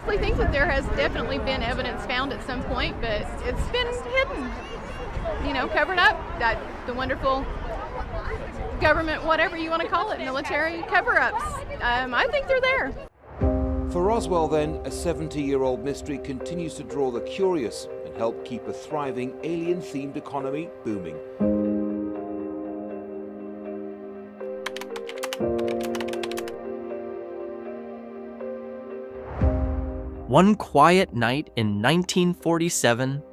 honestly think that there has definitely been evidence found at some point, but it's been hidden, covered up. That the wonderful government, whatever you want to call it, military cover-ups. I think they're there. For Roswell, then, a 70-year-old mystery continues to draw the curious and help keep a thriving alien-themed economy booming. One quiet night in 1947,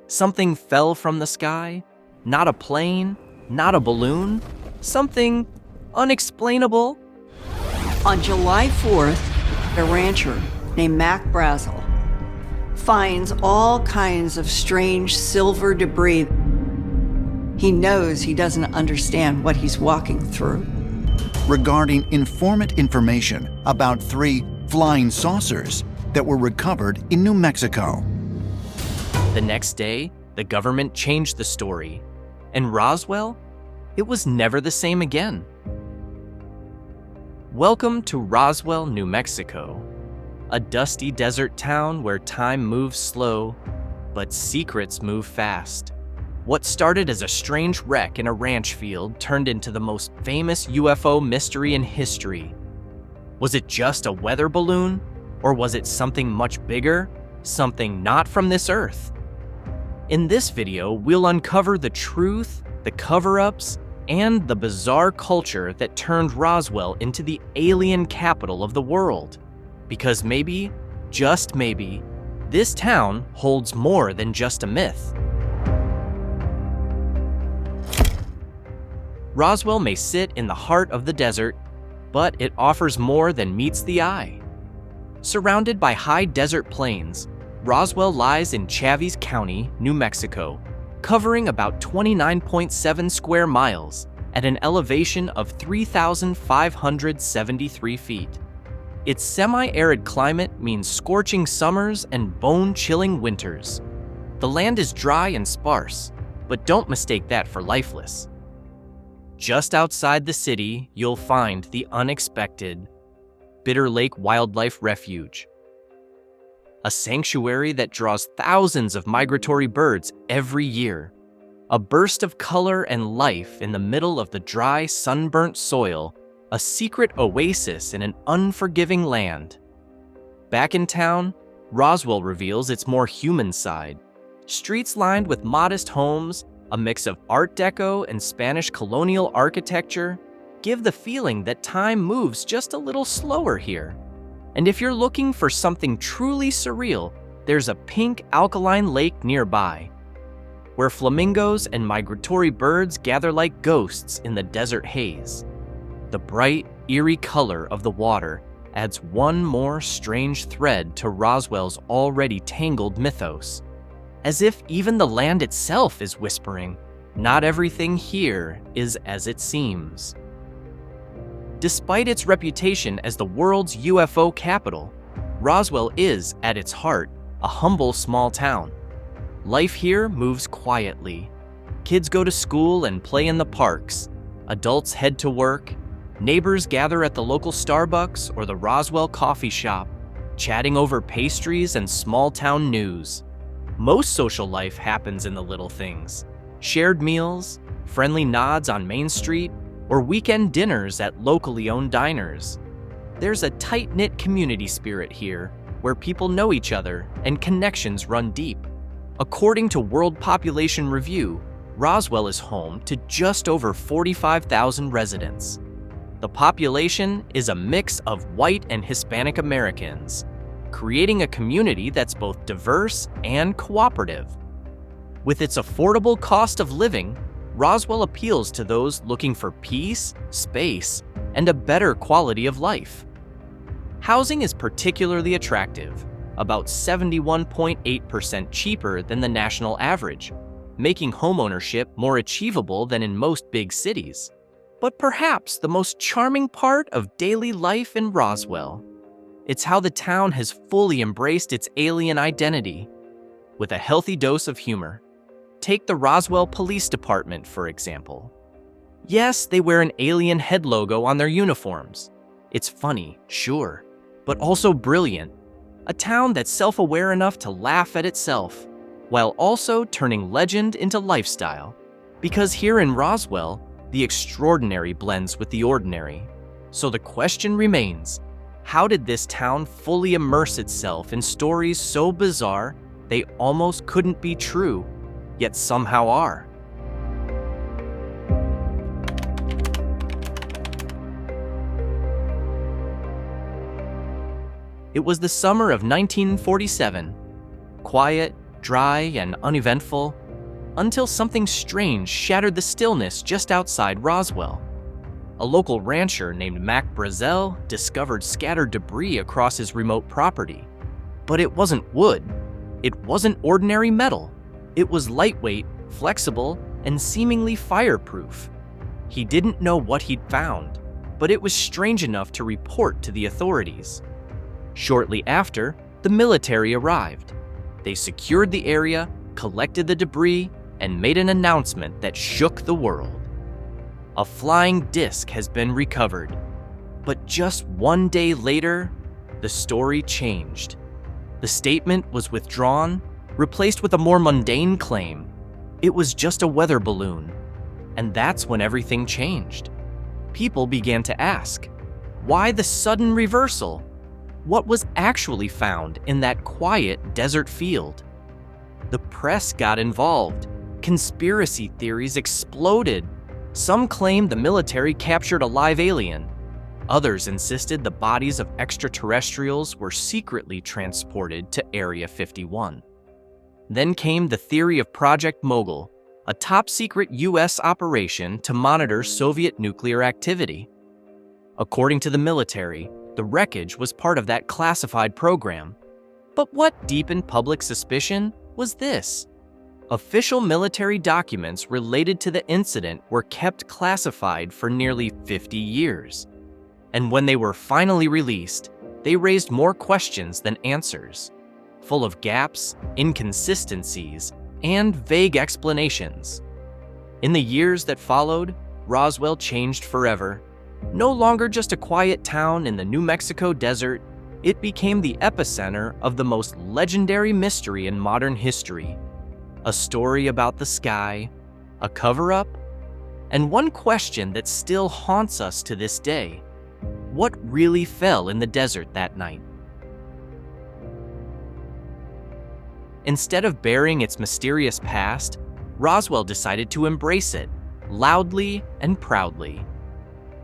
something fell from the sky. Not a plane, not a balloon, something unexplainable. On July 4th, a rancher named Mac Brazel finds all kinds of strange silver debris. He knows he doesn't understand what he's walking through. Regarding informant information about 3 flying saucers that were recovered in New Mexico. The next day, the government changed the story, and Roswell, it was never the same again. Welcome to Roswell, New Mexico, a dusty desert town where time moves slow, but secrets move fast. What started as a strange wreck in a ranch field turned into the most famous UFO mystery in history. Was it just a weather balloon? Or was it something much bigger? Something not from this earth? In this video, we'll uncover the truth, the cover-ups, and the bizarre culture that turned Roswell into the alien capital of the world. Because maybe, just maybe, this town holds more than just a myth. Roswell may sit in the heart of the desert, but it offers more than meets the eye. Surrounded by high desert plains, Roswell lies in Chaves County, New Mexico, covering about 29.7 square miles at an elevation of 3,573 feet. Its semi-arid climate means scorching summers and bone-chilling winters. The land is dry and sparse, but don't mistake that for lifeless. Just outside the city, you'll find the unexpected Bitter Lake Wildlife Refuge, a sanctuary that draws thousands of migratory birds every year. A burst of color and life in the middle of the dry, sunburnt soil, a secret oasis in an unforgiving land. Back in town, Roswell reveals its more human side. Streets lined with modest homes, a mix of Art Deco and Spanish colonial architecture, give the feeling that time moves just a little slower here. And if you're looking for something truly surreal, there's a pink alkaline lake nearby, where flamingos and migratory birds gather like ghosts in the desert haze. The bright, eerie color of the water adds one more strange thread to Roswell's already tangled mythos, as if even the land itself is whispering, "Not everything here is as it seems." Despite its reputation as the world's UFO capital, Roswell is, at its heart, a humble small town. Life here moves quietly. Kids go to school and play in the parks. Adults head to work. Neighbors gather at the local Starbucks or the Roswell coffee shop, chatting over pastries and small-town news. Most social life happens in the little things: shared meals, friendly nods on Main Street, or weekend dinners at locally owned diners. There's a tight-knit community spirit here, where people know each other and connections run deep. According to World Population Review, Roswell is home to just over 45,000 residents. The population is a mix of white and Hispanic Americans, creating a community that's both diverse and cooperative. With its affordable cost of living, Roswell appeals to those looking for peace, space, and a better quality of life. Housing is particularly attractive, about 71.8% cheaper than the national average, making homeownership more achievable than in most big cities. But perhaps the most charming part of daily life in Roswell, it's how the town has fully embraced its alien identity, with a healthy dose of humor. Take the Roswell Police Department, for example. Yes, they wear an alien head logo on their uniforms. It's funny, sure, but also brilliant. a town that's self-aware enough to laugh at itself, while also turning legend into lifestyle. Because here in Roswell, the extraordinary blends with the ordinary. So the question remains, how did this town fully immerse itself in stories so bizarre they almost couldn't be true, yet somehow are? It was the summer of 1947. Quiet, dry, and uneventful, until something strange shattered the stillness just outside Roswell. A local rancher named Mac Brazel discovered scattered debris across his remote property. But it wasn't wood. It wasn't ordinary metal. It was lightweight, flexible, and seemingly fireproof. He didn't know what he'd found, but it was strange enough to report to the authorities. Shortly after, the military arrived. They secured the area, collected the debris, and made an announcement that shook the world. A flying disc has been recovered. But just one day later, the story changed. The statement was withdrawn, replaced with a more mundane claim. It was just a weather balloon. And that's when everything changed. People began to ask, why the sudden reversal? What was actually found in that quiet desert field? The press got involved. Conspiracy theories exploded. Some claimed the military captured a live alien. Others insisted the bodies of extraterrestrials were secretly transported to Area 51. Then came the theory of Project Mogul, a top-secret U.S. operation to monitor Soviet nuclear activity. According to the military, the wreckage was part of that classified program. But what deepened public suspicion was this. Official military documents related to the incident were kept classified for nearly 50 years. And when they were finally released, they raised more questions than answers, full of gaps, inconsistencies, and vague explanations. In the years that followed, Roswell changed forever. No longer just a quiet town in the New Mexico desert, it became the epicenter of the most legendary mystery in modern history. A story about the sky, a cover-up, and one question that still haunts us to this day. What really fell in the desert that night? Instead of burying its mysterious past, Roswell decided to embrace it, loudly and proudly.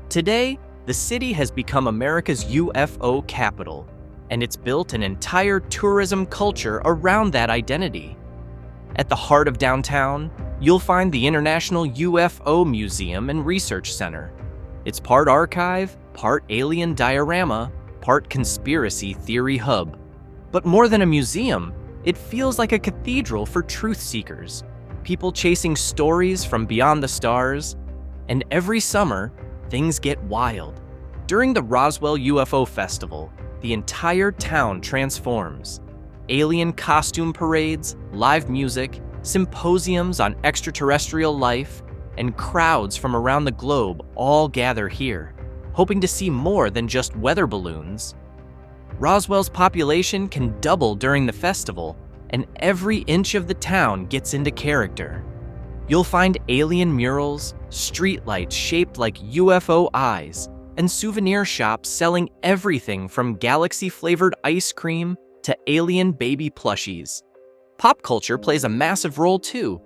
Today, the city has become America's UFO capital, and it's built an entire tourism culture around that identity. At the heart of downtown, you'll find the International UFO Museum and Research Center. It's part archive, part alien diorama, part conspiracy theory hub. But more than a museum, it feels like a cathedral for truth seekers, people chasing stories from beyond the stars. And every summer, things get wild. During the Roswell UFO Festival, the entire town transforms. Alien costume parades, live music, symposiums on extraterrestrial life, and crowds from around the globe all gather here, hoping to see more than just weather balloons. Roswell's population can double during the festival, and every inch of the town gets into character. You'll find alien murals, streetlights shaped like UFO eyes, and souvenir shops selling everything from galaxy-flavored ice cream to alien baby plushies. Pop culture plays a massive role too.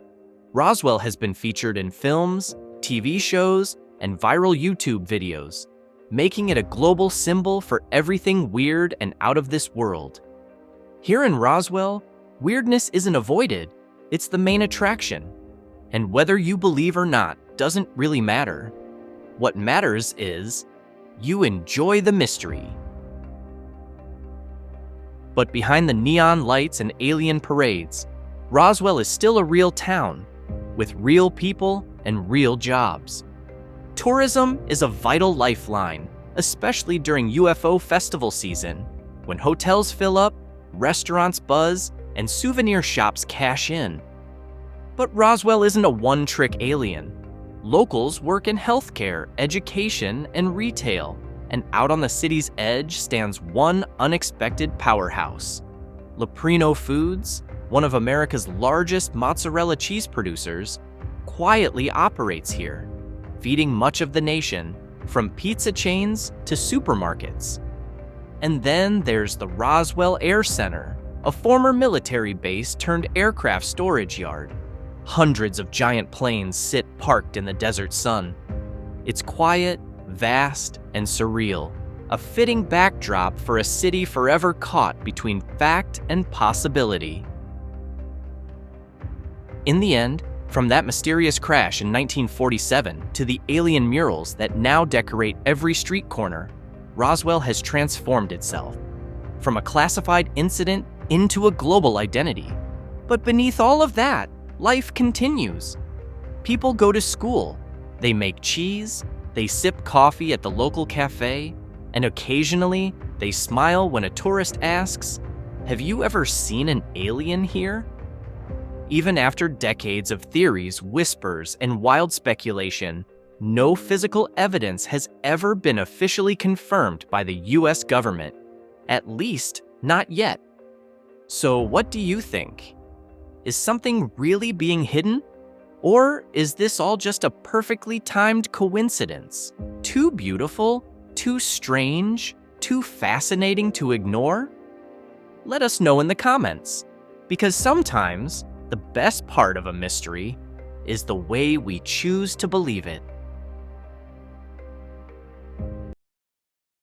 Roswell has been featured in films, TV shows, and viral YouTube videos, making it a global symbol for everything weird and out of this world. Here in Roswell, weirdness isn't avoided, it's the main attraction. And whether you believe or not doesn't really matter. What matters is you enjoy the mystery. But behind the neon lights and alien parades, Roswell is still a real town, with real people and real jobs. Tourism is a vital lifeline, especially during UFO festival season, when hotels fill up, restaurants buzz, and souvenir shops cash in. But Roswell isn't a one-trick alien. Locals work in healthcare, education, and retail, and out on the city's edge stands one unexpected powerhouse. Leprino Foods, one of America's largest mozzarella cheese producers, quietly operates here, feeding much of the nation, from pizza chains to supermarkets. And then there's the Roswell Air Center, a former military base turned aircraft storage yard. Hundreds of giant planes sit parked in the desert sun. It's quiet, vast, and surreal, a fitting backdrop for a city forever caught between fact and possibility. In the end, from that mysterious crash in 1947 to the alien murals that now decorate every street corner, Roswell has transformed itself. From a classified incident into a global identity. But beneath all of that, life continues. People go to school, they make cheese, they sip coffee at the local cafe, and occasionally they smile when a tourist asks, "Have you ever seen an alien here?" Even after decades of theories, whispers, and wild speculation, no physical evidence has ever been officially confirmed by the US government. At least, not yet. So what do you think? Is something really being hidden? Or is this all just a perfectly timed coincidence? Too beautiful? Too strange? Too fascinating to ignore? Let us know in the comments, because sometimes the best part of a mystery is the way we choose to believe it.